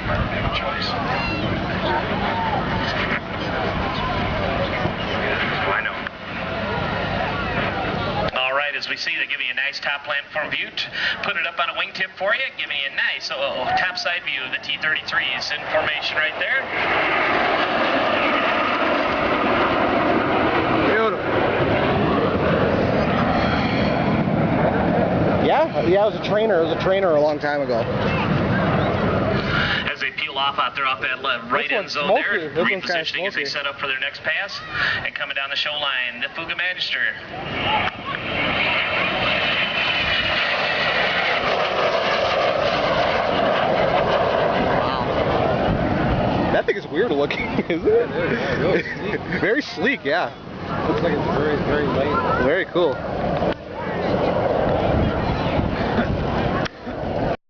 Good choice. I know. All right, as we see, they give you a nice top platform view. Put it up on a wingtip for you. Give me a nice top side view of the T-33s in formation right there. Yeah, it was a trainer. It was a trainer a long time ago. As they peel off out there off that right end zone there, repositioning as they set up for their next pass, and coming down the show line, the Fouga Magister. Wow. That thing is weird looking, isn't it? Yeah, really sleek. Very sleek, yeah. Looks like it's very, very light. Very cool.